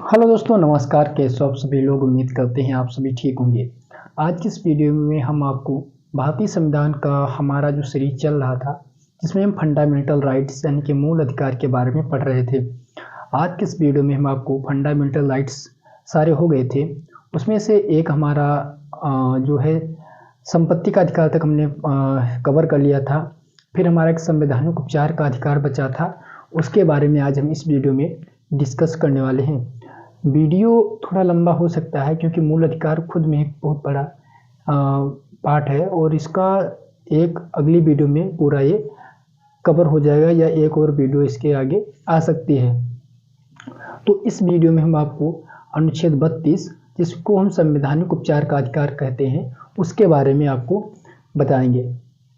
Hello दोस्तों, नमस्कार। कैसे हो आप सभी लोग? उम्मीद करते हैं आप सभी ठीक होंगे। आज की इस वीडियो में हम आपको भारतीय संविधान का हमारा जो सीरीज चल रहा था, जिसमें हम फंडामेंटल राइट्स यानी कि मूल अधिकार के बारे में पढ़ रहे थे। आज के इस वीडियो में हम आपको फंडामेंटल राइट्स सारे हो गए थे, उसमें से एक हमारा जो है संपत्ति का अधिकार तक हमने कवर कर लिया था। फिर हमारा एक संवैधानिक उपचार का अधिकार बचा था, उसके बारे में आज हम इस वीडियो में डिस्कस करने वाले हैं। वीडियो थोड़ा लंबा हो सकता है क्योंकि मूल अधिकार खुद में एक बहुत बड़ा पार्ट है और इसका एक अगली वीडियो में पूरा ये कवर हो जाएगा या एक और वीडियो इसके आगे आ सकती है। तो इस वीडियो में हम आपको अनुच्छेद 32, जिसको हम संवैधानिक उपचार का अधिकार कहते हैं, उसके बारे में आपको बताएंगे।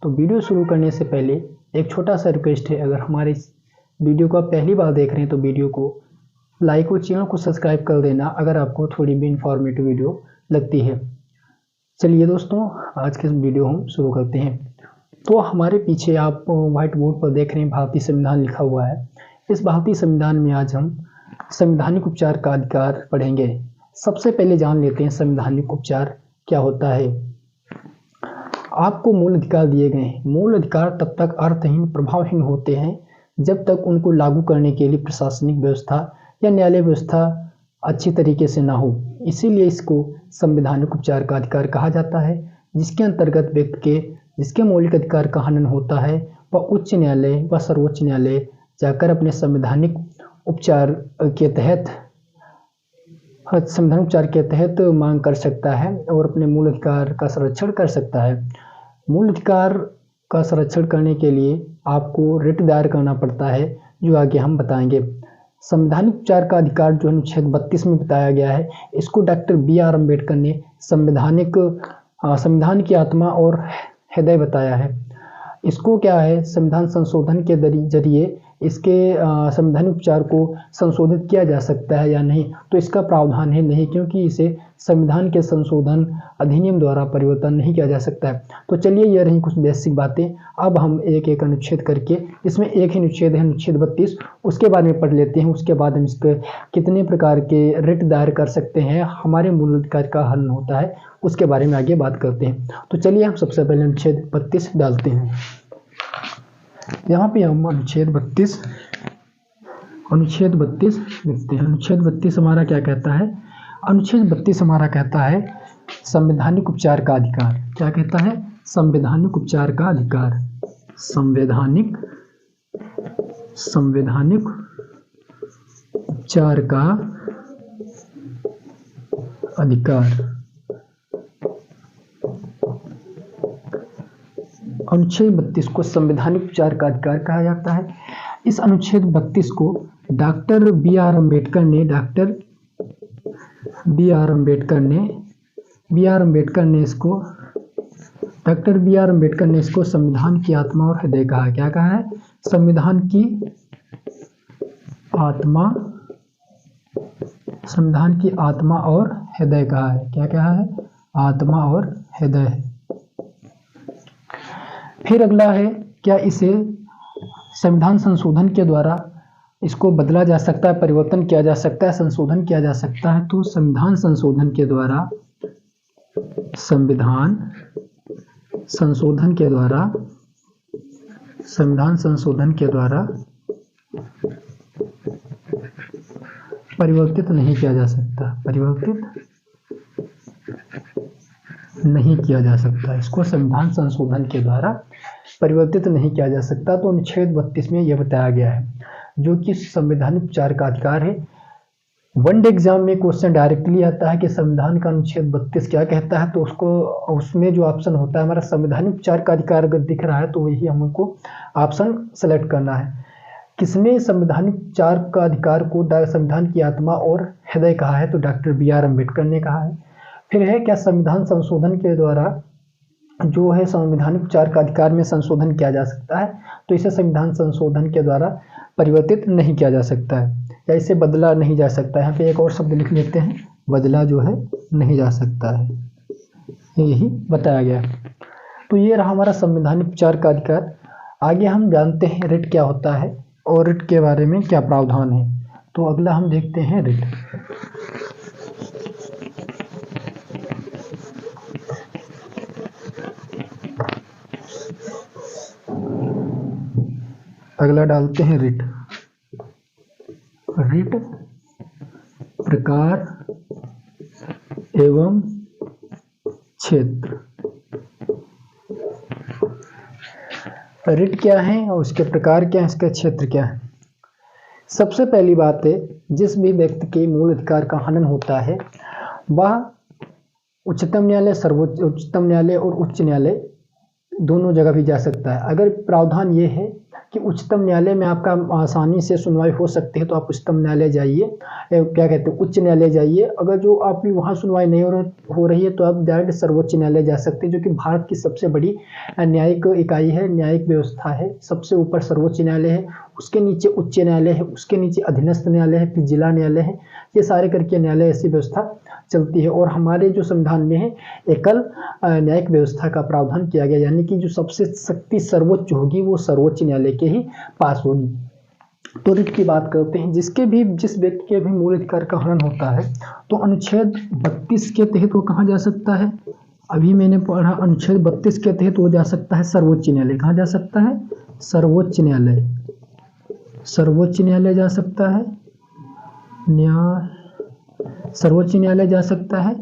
तो वीडियो शुरू करने से पहले एक छोटा सा रिक्वेस्ट है, अगर हमारे इस वीडियो को आप पहली बार देख रहे हैं तो वीडियो को लाइक और चैनल को सब्सक्राइब कर देना अगर आपको थोड़ी भी इंफॉर्मेटिव वीडियो लगती है। चलिए दोस्तों, आज के वीडियो हम शुरू करते हैं। तो हमारे पीछे आप व्हाइट बोर्ड पर देख रहे हैं भारतीय संविधान लिखा हुआ है। इस भारतीय संविधान में आज हम संवैधानिक उपचार का अधिकार पढ़ेंगे। सबसे पहले जान लेते हैं संवैधानिक उपचार क्या होता है। आपको मूल अधिकार दिए गए हैं। मूल अधिकार तब तक अर्थहीन, प्रभावहीन होते हैं जब तक उनको लागू करने के लिए प्रशासनिक व्यवस्था या न्यायालय व्यवस्था अच्छी तरीके से ना हो। इसीलिए इसको संवैधानिक उपचार का अधिकार कहा जाता है, जिसके अंतर्गत व्यक्ति के जिसके मौलिक अधिकार का हनन होता है वह उच्च न्यायालय व सर्वोच्च न्यायालय जाकर अपने संवैधानिक उपचार के तहत मांग कर सकता है और अपने मूल अधिकार का संरक्षण कर सकता है। मूल अधिकार का संरक्षण करने के लिए आपको रिट दायर करना पड़ता है, जो आगे हम बताएंगे। संवैधानिक उपचार का अधिकार जो अनुच्छेद 32 में बताया गया है, इसको डॉक्टर बी.आर. अम्बेडकर ने संविधान की आत्मा और हृदय बताया है। इसको क्या है, संविधान संशोधन के जरिए इसके संवैधानिक उपचार को संशोधित किया जा सकता है या नहीं, तो इसका प्रावधान है नहीं, क्योंकि इसे संविधान के संशोधन अधिनियम द्वारा परिवर्तन नहीं किया जा सकता है। तो चलिए, ये रही कुछ बेसिक बातें। अब हम एक एक अनुच्छेद करके, इसमें एक ही अनुच्छेद है अनुच्छेद 32, उसके बारे में पढ़ लेते हैं। उसके बाद हम इसके कितने प्रकार के रिट दायर कर सकते हैं, हमारे मूल अधिकार का हनन होता है, उसके बारे में आगे बात करते हैं। तो चलिए हम सबसे पहले अनुच्छेद 32 डालते हैं। यहाँ पे हम अनुच्छेद 32 लिखते हैं। अनुच्छेद 32 हमारा क्या कहता है? अनुच्छेद 32 हमारा कहता है संवैधानिक उपचार का अधिकार। क्या कहता है? संवैधानिक उपचार का अधिकार। संवैधानिक उपचार का अधिकार। अनुच्छेद 32 को संवैधानिक उपचार का अधिकार कहा जाता है। इस अनुच्छेद 32 को डॉक्टर बी.आर. अम्बेडकर ने इसको संविधान की आत्मा और हृदय कहा। क्या कहा है? संविधान की आत्मा और हृदय कहा है। क्या कहा है? आत्मा और हृदय। फिर अगला है, क्या इसे संविधान संशोधन के द्वारा इसको बदला जा सकता है, परिवर्तन किया जा सकता है, संशोधन किया जा सकता है? तो संविधान संशोधन के द्वारा परिवर्तित नहीं किया जा सकता। इसको संविधान संशोधन के द्वारा परिवर्तित नहीं किया जा सकता। तो अनुच्छेद 32 में यह बताया गया है, जो कि संवैधानिक उपचार का अधिकार है। वनडे एग्जाम में क्वेश्चन डायरेक्टली आता है कि संविधान का अनुच्छेद 32 क्या कहता है, तो उसमें जो ऑप्शन होता है हमारा संवैधानिक उपचार का अधिकार अगर दिख रहा है तो वही हमको ऑप्शन सेलेक्ट करना है। किसने संवैधानिक उपचार का अधिकार को संविधान की आत्मा और हृदय कहा है? तो डॉक्टर बी.आर. अम्बेडकर ने कहा है। फिर है, क्या संविधान संशोधन के द्वारा जो है संवैधानिक उपचार का अधिकार में संशोधन किया जा सकता है? तो इसे संविधान संशोधन के द्वारा परिवर्तित नहीं किया जा सकता है या इसे बदला नहीं जा सकता है। यहाँ पे एक और शब्द लिख लेते हैं, बदला जो है नहीं जा सकता है, यही बताया गया। तो ये रहा हमारा संवैधानिक उपचार का अधिकार। आगे हम जानते हैं रिट क्या होता है और रिट के बारे में क्या प्रावधान है। तो अगला हम देखते हैं रिट। अगला डालते हैं रिट। रिट प्रकार एवं क्षेत्र। रिट क्या है और उसके प्रकार क्या है, इसका क्षेत्र क्या है। सबसे पहली बात है, जिस भी व्यक्ति के मूल अधिकार का हनन होता है वह उच्चतम न्यायालय, सर्वोच्च उच्चतम न्यायालय और उच्च न्यायालय दोनों जगह भी जा सकता है। अगर प्रावधान ये है कि उच्चतम न्यायालय में आपका आसानी से सुनवाई हो सकती है तो आप उच्चतम न्यायालय जाइए, क्या कहते हैं उच्च न्यायालय जाइए। अगर जो आपकी वहाँ सुनवाई नहीं हो रही है तो आप डायरेक्ट सर्वोच्च न्यायालय जा सकते हैं, जो कि भारत की सबसे बड़ी न्यायिक इकाई है, न्यायिक व्यवस्था है। सबसे ऊपर सर्वोच्च न्यायालय है, उसके नीचे उच्च न्यायालय है, उसके नीचे अधीनस्थ न्यायालय है, फिर जिला न्यायालय है। ये सारे करके न्यायालय ऐसी व्यवस्था चलती है। और हमारे जो संविधान में है एकल न्यायिक व्यवस्था का प्रावधान किया गया, यानी कि जो सबसे शक्ति सर्वोच्च होगी वो सर्वोच्च न्यायालय के ही पास होगी। तो रिट की बात करते हैं, जिस व्यक्ति के भी मूल अधिकार का हनन होता है तो अनुच्छेद 32 के तहत वो कहाँ जा सकता है। अभी मैंने पढ़ा अनुच्छेद 32 के तहत वो जा सकता है सर्वोच्च न्यायालय। कहाँ जा सकता है, सर्वोच्च न्यायालय। सर्वोच्च न्यायालय जा सकता है, सर्वोच्च न्यायालय जा सकता है।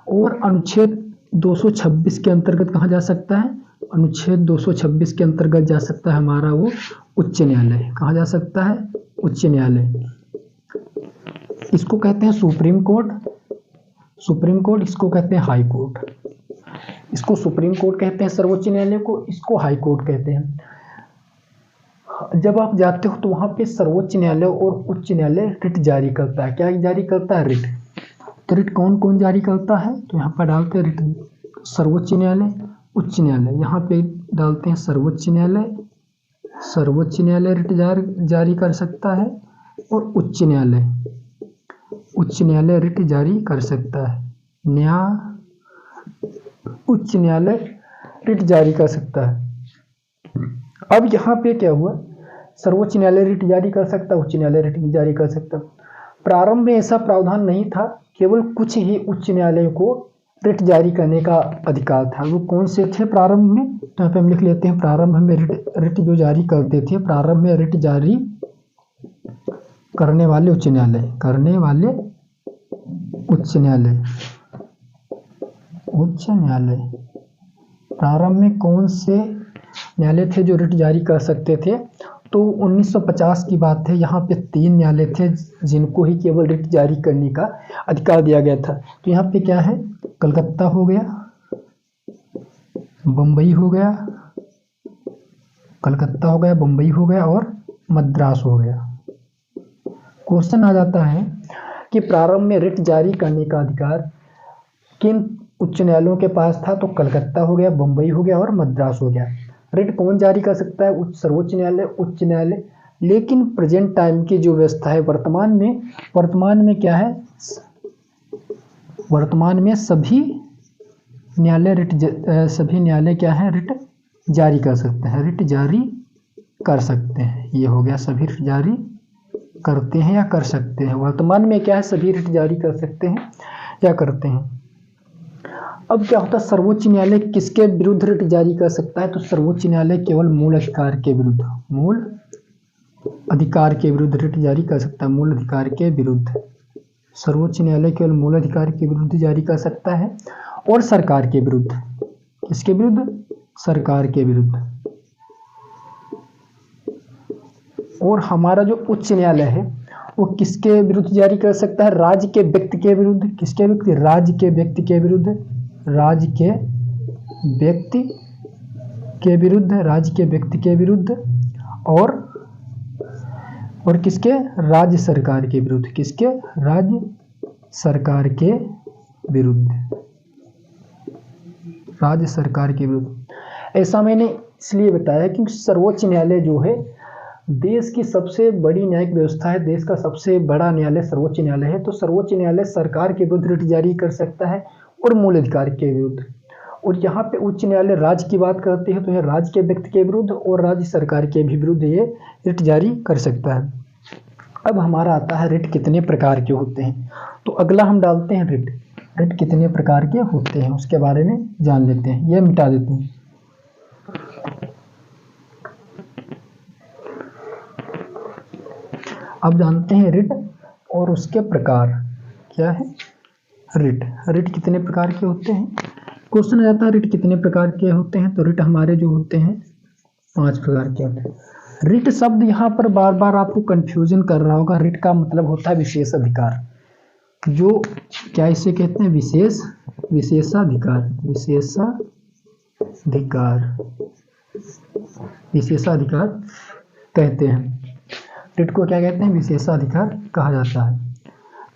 और अनुच्छेद 226 के अंतर्गत कहाँ जा सकता है, अनुच्छेद 226 के अंतर्गत जा सकता है हमारा वो उच्च न्यायालय। कहाँ जा सकता है, उच्च न्यायालय। इसको कहते हैं सुप्रीम कोर्ट, सुप्रीम कोर्ट इसको कहते हैं हाई कोर्ट। इसको सुप्रीम कोर्ट कहते हैं सर्वोच्च न्यायालय को, इसको हाई कोर्ट कहते हैं। जब आप जाते हो तो वहाँ पे सर्वोच्च न्यायालय और उच्च न्यायालय रिट जारी करता है। क्या जारी करता है, रिट। तो रिट कौन कौन जारी करता है, तो यहाँ पर डालते हैं रिट सर्वोच्च न्यायालय, उच्च न्यायालय। यहाँ पे डालते हैं सर्वोच्च न्यायालय। सर्वोच्च न्यायालय रिट जारी कर सकता है और उच्च न्यायालय रिट जारी कर सकता है। उच्च न्यायालय रिट जारी कर सकता है। अब यहाँ पे क्या हुआ, सर्वोच्च न्यायालय रिट जारी कर सकता, उच्च न्यायालय रिट जारी कर सकता। प्रारंभ में ऐसा प्रावधान नहीं था, केवल कुछ ही उच्च न्यायालय को रिट जारी करने का अधिकार था। वो कौन से थे प्रारंभ में, तो यहाँ पे हम लिख लेते हैं प्रारंभ में रिट जो जारी करते थे, प्रारंभ में रिट जारी करने वाले उच्च न्यायालय, उच्च न्यायालय। प्रारंभ में कौन से न्यायालय थे जो रिट जारी कर सकते थे, तो 1950 की बात है। यहाँ पे 3 न्यायालय थे जिनको ही केवल रिट जारी करने का अधिकार दिया गया था। तो यहाँ पे क्या है, कलकत्ता हो गया, बम्बई हो गया, कलकत्ता हो गया, बम्बई हो गया और मद्रास हो गया। क्वेश्चन आ जाता है कि प्रारंभ में रिट जारी करने का अधिकार किन उच्च न्यायालयों के पास था, तो कलकत्ता हो गया, बम्बई हो गया और मद्रास हो गया। रिट कौन जारी कर सकता है, सर्वोच्च न्यायालय, उच्च न्यायालय। लेकिन प्रेजेंट टाइम की जो व्यवस्था है, वर्तमान में क्या है, वर्तमान में सभी न्यायालय क्या है, रिट जारी कर सकते हैं, रिट जारी कर सकते हैं। ये हो गया, सभी रिट जारी करते हैं या कर सकते हैं। वर्तमान में क्या है, सभी रिट जारी कर सकते हैं या करते हैं। अब क्या होता है, सर्वोच्च न्यायालय किसके विरुद्ध रिट जारी कर सकता है, तो सर्वोच्च न्यायालय केवल मूल अधिकार के विरुद्ध रिट जारी कर सकता है। मूल अधिकार के विरुद्ध सर्वोच्च न्यायालय केवल मूल अधिकार के विरुद्ध जारी कर सकता है और सरकार के विरुद्ध। किसके विरुद्ध, सरकार के विरुद्ध। और हमारा जो उच्च न्यायालय है वो किसके विरुद्ध जारी कर सकता है, राज्य के व्यक्ति के विरुद्ध। किसके व्यक्ति, राज्य के व्यक्ति के विरुद्ध, राज्य के व्यक्ति के विरुद्ध, राज्य के व्यक्ति के विरुद्ध। और किसके, राज्य सरकार के विरुद्ध। किसके, राज्य सरकार के विरुद्ध, राज्य सरकार के विरुद्ध। ऐसा मैंने इसलिए बताया क्योंकि सर्वोच्च न्यायालय जो है देश की सबसे बड़ी न्यायिक व्यवस्था है, देश का सबसे बड़ा न्यायालय सर्वोच्च न्यायालय है। तो सर्वोच्च न्यायालय सरकार के विरुद्ध रिट जारी कर सकता है और मूल अधिकार के विरुद्ध। और यहाँ पे उच्च न्यायालय राज्य की बात करते हैं तो यह राज्य के व्यक्ति के विरुद्ध और राज्य सरकार के भी विरुद्ध ये रिट जारी कर सकता है। अब हमारा आता है रिट कितने प्रकार के होते हैं। तो अगला हम डालते हैं रिट कितने प्रकार के होते हैं उसके बारे में जान लेते हैं। यह मिटा देते हैं। अब जानते हैं रिट और उसके प्रकार क्या है। रिट, रिट कितने प्रकार के होते हैं। क्वेश्चन आ जाता है रिट कितने प्रकार के होते हैं, तो रिट हमारे जो होते हैं 5 प्रकार के होते हैं। रिट शब्द यहाँ पर बार बार आपको कंफ्यूजन कर रहा होगा। रिट का मतलब होता है विशेष अधिकार, जो क्या इसे कहते हैं, विशेषाधिकार, विशेषाधिकार कहते हैं। रिट को क्या कहते हैं, विशेषाधिकार कहा जाता है।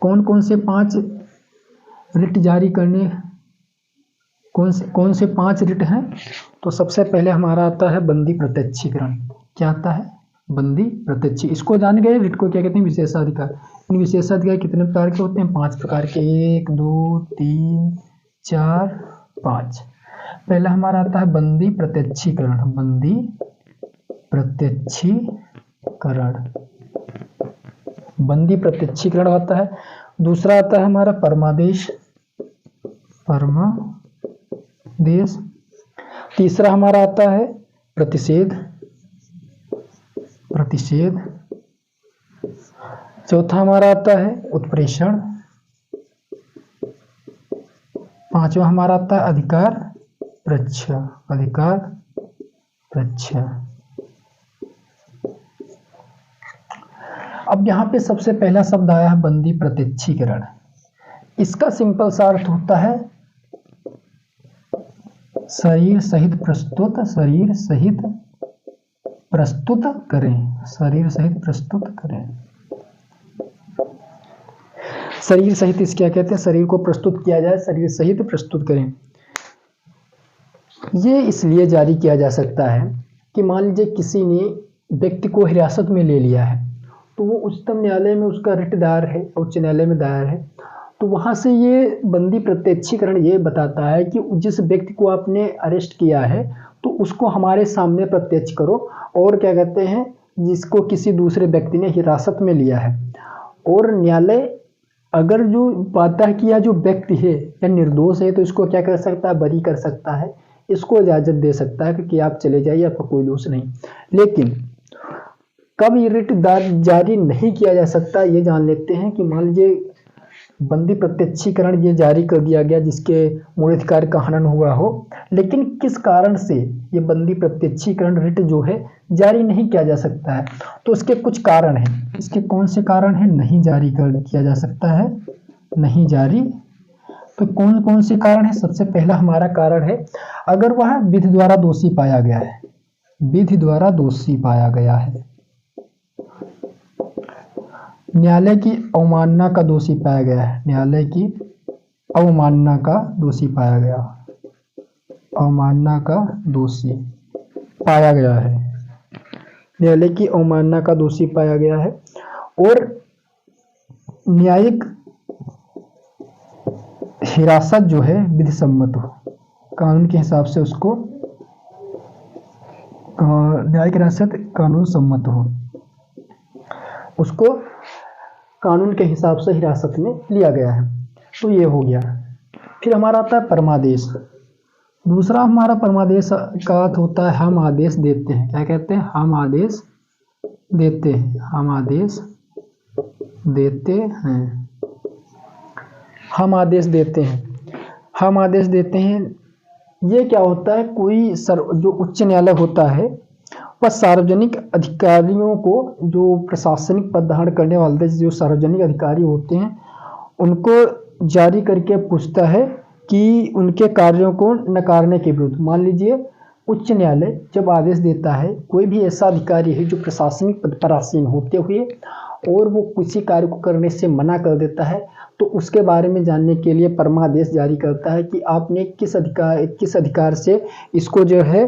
कौन कौन से 5 रिट जारी करने, कौन से 5 रिट हैं, तो सबसे पहले हमारा आता है बंदी प्रत्यक्षीकरण। क्या आता है, बंदी प्रत्यक्ष। इसको जान गए, रिट को क्या कहते हैं, विशेषाधिकार। इन विशेषाधिकार कितने प्रकार के होते हैं, 5 प्रकार के, 1 2 3 4 5। पहला हमारा आता है बंदी प्रत्यक्षीकरण, बंदी प्रत्यक्षीकरण, बंदी प्रत्यक्षीकरण आता है। दूसरा आता है हमारा परमादेश, परमादेश। तीसरा हमारा आता है प्रतिषेध, प्रतिषेध। चौथा हमारा आता है उत्प्रेषण। पांचवा हमारा आता है अधिकार प्रच्छा, अधिकार प्रच्छा। अब यहाँ पे सबसे पहला शब्द आया है बंदी प्रत्यक्षीकरण। इसका सिंपल सा अर्थ होता है शरीर सहित प्रस्तुत, शरीर सहित प्रस्तुत करें, शरीर सहित प्रस्तुत करें। शरीर सहित इस क्या कहते हैं, शरीर को प्रस्तुत किया जाए, शरीर सहित प्रस्तुत करें। ये इसलिए जारी किया जा सकता है कि मान लीजिए किसी ने व्यक्ति को हिरासत में ले लिया है, तो वो उच्चतम न्यायालय में उसका रिट दायर है, उच्च न्यायालय में दायर है, तो वहाँ से ये बंदी प्रत्यक्षीकरण ये बताता है कि जिस व्यक्ति को आपने अरेस्ट किया है तो उसको हमारे सामने प्रत्यक्ष करो, और क्या कहते हैं, जिसको किसी दूसरे व्यक्ति ने हिरासत में लिया है, और न्यायालय अगर जो पाता है कि यह जो व्यक्ति है या निर्दोष है, तो इसको क्या कर सकता है, बरी कर सकता है, इसको इजाज़त दे सकता है कि आप चले जाइए, आपका कोई दोष नहीं। लेकिन कब ये रिट जारी नहीं किया जा सकता, ये जान लेते हैं कि मान लीजिए बंदी प्रत्यक्षीकरण ये जारी कर दिया गया जिसके मूलाधिकार का हनन हुआ हो, लेकिन किस कारण से ये बंदी प्रत्यक्षीकरण रिट जो है जारी नहीं किया जा सकता है, तो उसके कुछ कारण हैं। इसके कौन से कारण हैं, नहीं जारी किया जा सकता है, नहीं जारी। तो कौन कौन से कारण है, सबसे पहला हमारा कारण है अगर वह विधि द्वारा दोषी पाया गया है, विधि द्वारा दोषी पाया गया है, न्यायालय की अवमानना का दोषी पाया गया है, न्यायालय की अवमानना का दोषी पाया गया, अवमानना का दोषी पाया गया है, न्यायालय की अवमानना का दोषी पाया गया है, और न्यायिक हिरासत जो है विधि सम्मत हो, कानून के हिसाब से उसको न्यायिक हिरासत कानून सम्मत हो, उसको कानून के हिसाब से हिरासत में लिया गया है, तो ये हो गया। फिर हमारा आता है परमादेश। दूसरा हमारा परमादेश का अर्थ होता है हम आदेश देते हैं। क्या कहते हैं, हम आदेश देते हैं, हम आदेश देते हैं, हम आदेश देते हैं, हम आदेश देते हैं। ये क्या होता है, कोई जो उच्च न्यायालय होता है वह सार्वजनिक अधिकारियों को, जो प्रशासनिक पद धारण करने वाले जो सार्वजनिक अधिकारी होते हैं, उनको जारी करके पूछता है कि उनके कार्यों को नकारने के विरुद्ध। मान लीजिए उच्च न्यायालय जब आदेश देता है, कोई भी ऐसा अधिकारी है जो प्रशासनिक पद पर आसीन होते हुए और वो किसी कार्य को करने से मना कर देता है, तो उसके बारे में जानने के लिए परमादेश जारी करता है कि आपने किस अधिकार से इसको जो है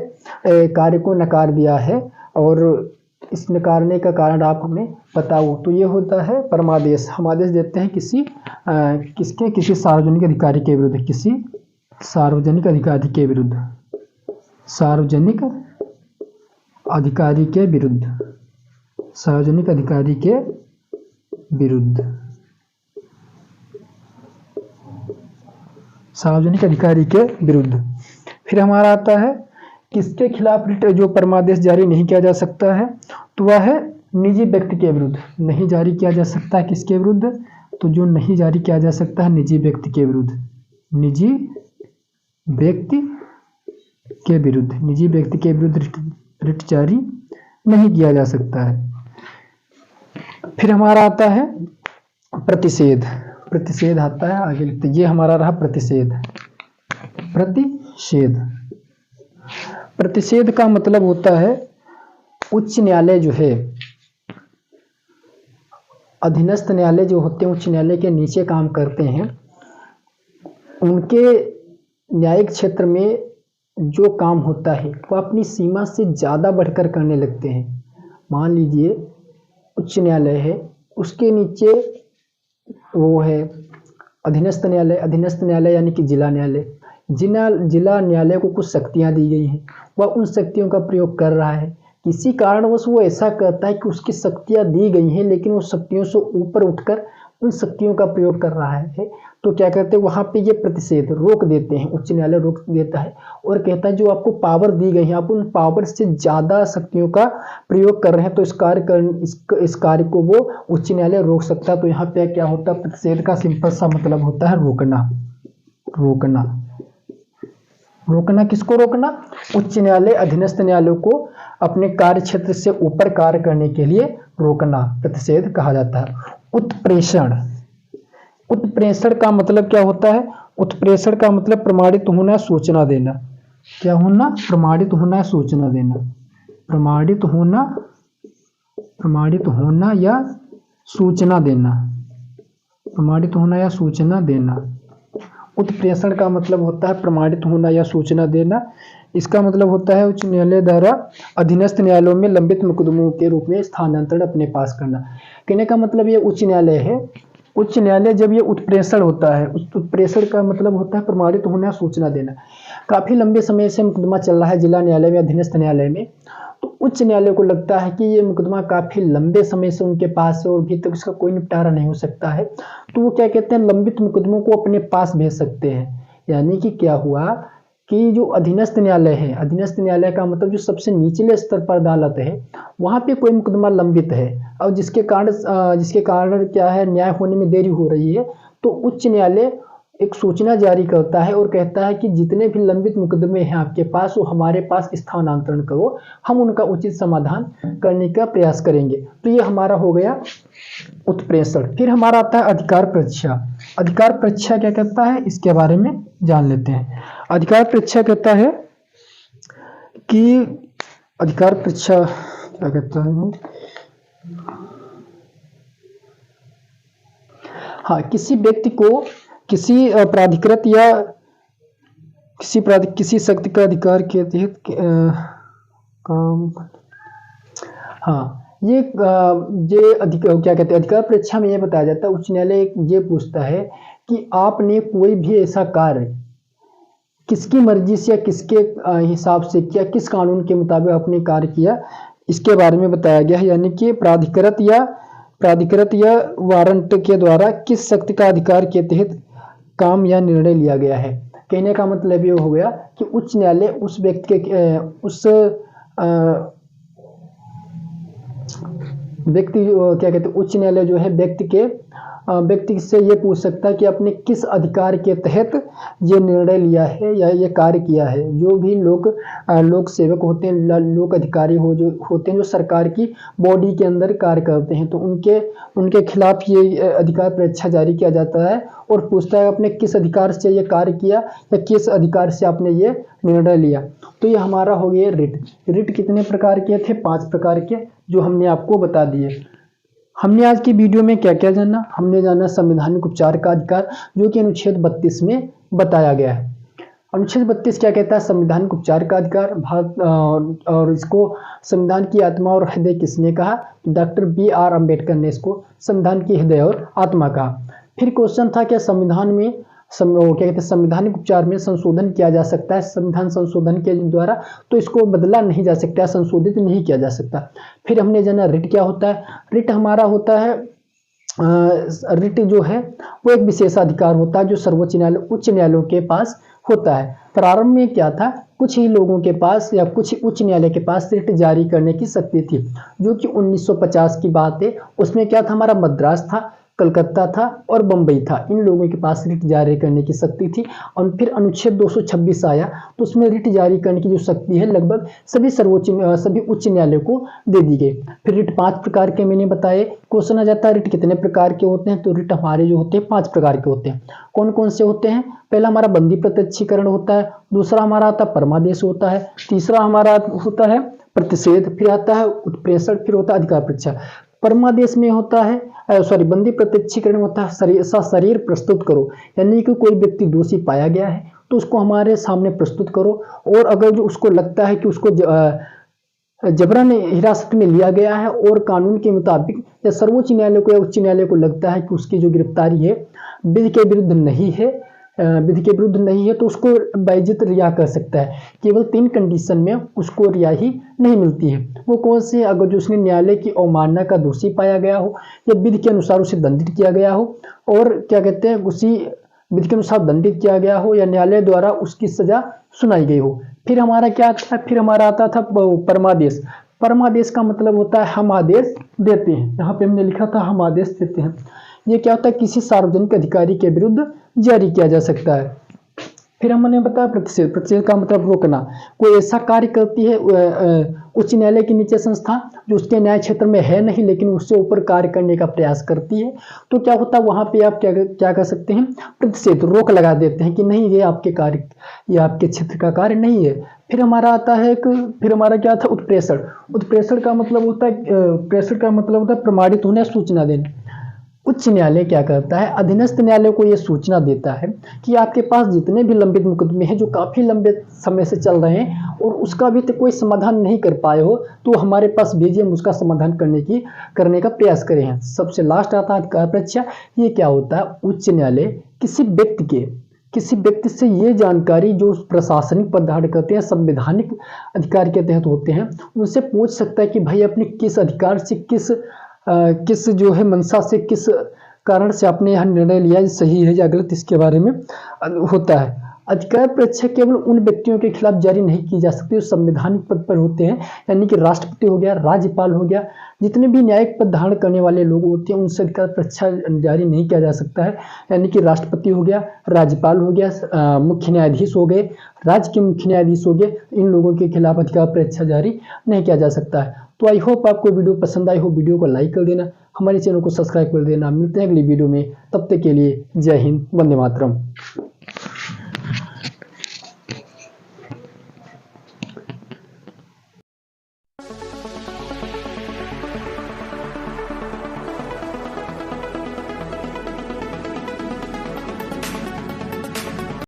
कार्य को नकार दिया है, और इस नकारने का कारण आप हमें बताओ। तो ये होता है परमादेश। हम आदेश देते हैं किसी सार्वजनिक अधिकारी के विरुद्ध, किसी सार्वजनिक अधिकारी के विरुद्ध, सार्वजनिक अधिकारी के विरुद्ध, सार्वजनिक अधिकारी के विरुद्ध, सार्वजनिक अधिकारी के विरुद्ध। फिर हमारा आता है किसके खिलाफ रिट जो परमादेश जारी नहीं किया जा सकता है, तो वह है निजी व्यक्ति के विरुद्ध नहीं जारी किया जा सकता है। किसके विरुद्ध? तो जो नहीं जारी किया जा सकता है निजी व्यक्ति के विरुद्ध, निजी व्यक्ति के विरुद्ध, निजी व्यक्ति के विरुद्ध रिट जारी नहीं किया जा सकता है। फिर हमारा आता है प्रतिषेध। प्रतिषेध आता है, आगे लिखते हैं, ये हमारा रहा प्रतिषेध। प्रतिषेध, प्रतिषेध का मतलब होता है उच्च न्यायालय जो है, अधीनस्थ न्यायालय जो होते हैं, उच्च न्यायालय के नीचे काम करते हैं, उनके न्यायिक क्षेत्र में जो काम होता है वो अपनी सीमा से ज़्यादा बढ़कर करने लगते हैं। मान लीजिए उच्च न्यायालय है, उसके नीचे वो है अधीनस्थ न्यायालय। अधीनस्थ न्यायालय यानी कि जिला न्यायालय। जिला न्यायालय को कुछ शक्तियां दी गई हैं, वह उन शक्तियों का प्रयोग कर रहा है। किसी कारणवश वो ऐसा करता है कि उसकी शक्तियां दी गई हैं लेकिन वो शक्तियों से ऊपर उठकर उन शक्तियों का प्रयोग कर रहा है, तो क्या कहते हैं वहाँ पे ये प्रतिषेध रोक देते हैं। उच्च न्यायालय रोक देता है और कहता है जो आपको पावर दी गई है आप उन पावर से ज़्यादा शक्तियों का प्रयोग कर रहे हैं, तो इस कार्य को वो उच्च न्यायालय रोक सकता है। तो यहाँ पे क्या होता है, प्रतिषेध का सिंपल सा मतलब होता है रोकना। रोकना, रोकना किसको रोकना? उच्च न्यायालय अधीनस्थ न्यायालयों को अपने कार्य क्षेत्र से ऊपर कार्य करने के लिए रोकना प्रतिषेध कहा जाता है। उत्प्रेषण, उत्प्रेषण का मतलब क्या होता है? उत्प्रेषण का मतलब प्रमाणित होना, सूचना देना। क्या होना? प्रमाणित होना, सूचना देना। प्रमाणित होना, प्रमाणित होना या सूचना देना। प्रमाणित होना या सूचना देना। उत्प्रेषण का मतलब होता है प्रमाणित होना या सूचना देना। इसका मतलब होता है उच्च न्यायालय द्वारा अधीनस्थ न्यायालयों में लंबित मुकदमों के रूप में स्थानांतरण अपने पास करना। कहने का मतलब ये उच्च न्यायालय है। उच्च न्यायालय जब ये उत्प्रेषण होता है, उस उत्प्रेषण का मतलब होता है प्रमाणित होना, सूचना देना। काफ़ी लंबे समय से मुकदमा चल रहा है जिला न्यायालय में, अधीनस्थ न्यायालय में, तो उच्च न्यायालय को लगता है कि ये मुकदमा काफ़ी लंबे समय से उनके पास है और अभी तक इसका कोई निपटारा नहीं हो सकता है, तो वो क्या कहते हैं लंबित मुकदमों को अपने पास भेज सकते हैं। यानी कि क्या हुआ कि जो अधीनस्थ न्यायालय है, अधीनस्थ न्यायालय का मतलब जो सबसे निचले स्तर पर अदालत है, वहाँ पे कोई मुकदमा लंबित है और जिसके कारण क्या है न्याय होने में देरी हो रही है, तो उच्च न्यायालय एक सूचना जारी करता है और कहता है कि जितने भी लंबित मुकदमे हैं आपके पास वो हमारे पास स्थानांतरण करो, हम उनका उचित समाधान करने का प्रयास करेंगे। तो ये हमारा हो गया उत्प्रेषण। फिर हमारा आता है अधिकार परीक्षा। अधिकार परीक्षा क्या कहता है इसके बारे में जान लेते हैं। अधिकार परीक्षा कहता है कि अधिकार परीक्षा क्या कहता है, हाँ, किसी व्यक्ति को किसी प्राधिकृत या किसी शक्ति का अधिकार के तहत काम, हाँ, ये क्या कहते हैं अधिकार परीक्षा में ये बताया जाता है, उच्च न्यायालय ये पूछता है कि आपने कोई भी ऐसा कार्य किसकी मर्जी से या किसके हिसाब से किया, किस कानून के मुताबिक आपने कार्य किया, इसके बारे में बताया गया है। यानी कि प्राधिकृत या वारंट के द्वारा किस शक्ति का अधिकार के तहत काम या निर्णय लिया गया है। कहने का मतलब ये हो गया कि उच्च न्यायालय उस व्यक्ति के क्या कहते हैं उच्च न्यायालय जो है व्यक्ति से ये पूछ सकता है कि आपने किस अधिकार के तहत ये निर्णय लिया है या ये कार्य किया है। जो भी लोक सेवक होते हैं, लोक अधिकारी होते हैं जो सरकार की बॉडी के अंदर कार्य करते हैं, तो उनके खिलाफ ये अधिकार परीक्षा जारी किया जाता है और पूछता है आपने किस अधिकार से ये कार्य किया या किस अधिकार से आपने ये निर्णय लिया। तो ये हमारा हो गया रिट। रिट कितने प्रकार के थे? 5 प्रकार के, जो हमने आपको बता दिए। हमने आज की वीडियो में क्या क्या जाना? हमने जाना संवैधानिक उपचार का अधिकार, जो कि अनुच्छेद 32 में बताया गया है। अनुच्छेद 32 क्या कहता है? संवैधानिक उपचार का अधिकार। भारत और इसको संविधान की आत्मा और हृदय किसने कहा? Doctor B.R. अम्बेडकर ने इसको संविधान की हृदय और आत्मा कहा। फिर क्वेश्चन था क्या संविधान में क्या कहते हैं संवैधानिक उपचार में संशोधन किया जा सकता है? संविधान संशोधन के द्वारा तो इसको बदला नहीं जा सकता, संशोधित नहीं किया जा सकता। फिर हमने जाना रिट क्या होता है। रिट हमारा होता है रिट जो है वो एक विशेषाधिकार होता है जो सर्वोच्च न्यायालय उच्च न्यायालयों के पास होता है। प्रारंभ में क्या था, कुछ ही लोगों के पास या कुछ उच्च न्यायालय के पास रिट जारी करने की शक्ति थी, जो कि 1950 की बात है। उसमें क्या था, हमारा मद्रास था, कलकत्ता था और बम्बई था। इन लोगों के पास रिट जारी करने की शक्ति थी। और फिर अनुच्छेद 226 आया तो उसमें रिट जारी करने की जो शक्ति है लगभग सभी उच्च न्यायालयों को दे दी गई। फिर रिट 5 प्रकार के मैंने बताए। क्वेश्चन आ जाता है रिट कितने प्रकार के होते हैं, तो रिट हमारे जो होते हैं 5 प्रकार के होते हैं। कौन कौन से होते हैं? पहला हमारा बंदी प्रत्यक्षीकरण होता है, दूसरा हमारा आता है परमादेश होता है, तीसरा हमारा होता है प्रतिषेध, फिर आता है उत्प्रेषण, फिर होता है अधिकार परीक्षा। परमादेश में होता है बंदी प्रत्यक्षीकरण होता है शरीर प्रस्तुत करो, यानी कि कोई व्यक्ति दोषी पाया गया है तो उसको हमारे सामने प्रस्तुत करो, और अगर जो उसको लगता है कि उसको जबरन हिरासत में लिया गया है और कानून के मुताबिक या सर्वोच्च न्यायालय को या उच्च न्यायालय को लगता है कि उसकी जो गिरफ्तारी है विधि के विरुद्ध नहीं है तो उसको बाइज्जत रिहा कर सकता है। केवल 3 कंडीशन में उसको रिहाई नहीं मिलती है। वो कौन से? अगर जो उसने न्यायालय की अवमानना का दोषी पाया गया हो या विधि के अनुसार उसे दंडित किया गया हो, और क्या कहते हैं उसी विधि के अनुसार दंडित किया गया हो या न्यायालय द्वारा उसकी सजा सुनाई गई हो। फिर हमारा क्या आता है? फिर हमारा आता था परमादेश। परमादेश का मतलब होता है हम आदेश देते हैं। यहाँ पे हमने लिखा था हम आदेश देते हैं। ये क्या होता है? किसी सार्वजनिक अधिकारी के विरुद्ध जारी किया जा सकता है। फिर हमने बताया प्रतिषेध। प्रतिषेध का मतलब रोकना। कोई ऐसा कार्य करती है उच्च न्यायालय की नीचे संस्था जो उसके न्याय क्षेत्र में है नहीं लेकिन उससे ऊपर कार्य करने का प्रयास करती है, तो क्या होता है वहां पे आप क्या कर सकते हैं? प्रतिषेध, रोक लगा देते हैं कि नहीं ये आपके कार्य, ये आपके क्षेत्र का कार्य नहीं है। फिर हमारा आता है फिर हमारा क्या था? उत्प्रेषण। उत्प्रेषण का मतलब होता है प्रमाणित होने सूचना देना। उच्च न्यायालय क्या करता है? अधीनस्थ न्यायालय को यह सूचना देता है कि आपके पास जितने भी लंबित मुकदमे हैं जो काफी लंबे समय से चल रहे हैं और उसका भी तो कोई समाधान नहीं कर पाए हो, तो हमारे पास भेजिए, हम उसका समाधान करने का प्रयास करें हैं। सबसे लास्ट आता है अधिकार परीक्षा। ये क्या होता है? उच्च न्यायालय किसी व्यक्ति से ये जानकारी जो प्रशासनिक पद धारण करते हैं, संवैधानिक अधिकार के तहत होते हैं, उनसे पूछ सकता है कि भाई अपने किस अधिकार से किस जो है मंशा से किस कारण से आपने यह निर्णय लिया, सही है या गलत, इसके बारे में होता है। अधिकार परीक्षा केवल उन व्यक्तियों के खिलाफ जारी नहीं की जा सकती जो संवैधानिक पद पर होते हैं, यानी कि राष्ट्रपति हो गया, राज्यपाल हो गया, जितने भी न्यायिक पद धारण करने वाले लोग होते हैं उनसे अधिकार परीक्षा जारी नहीं किया जा सकता है। यानी कि राष्ट्रपति हो गया, राज्यपाल हो गया, मुख्य न्यायाधीश हो गए, राज्य के मुख्य न्यायाधीश हो गए, इन लोगों के खिलाफ अधिकार परीक्षा जारी नहीं किया जा सकता है। तो आई होप आपको वीडियो पसंद आई हो। वीडियो को लाइक कर देना, हमारे चैनल को सब्सक्राइब कर देना। मिलते हैं अगली वीडियो में, तब तक के लिए जय हिंद, वंदे मातरम।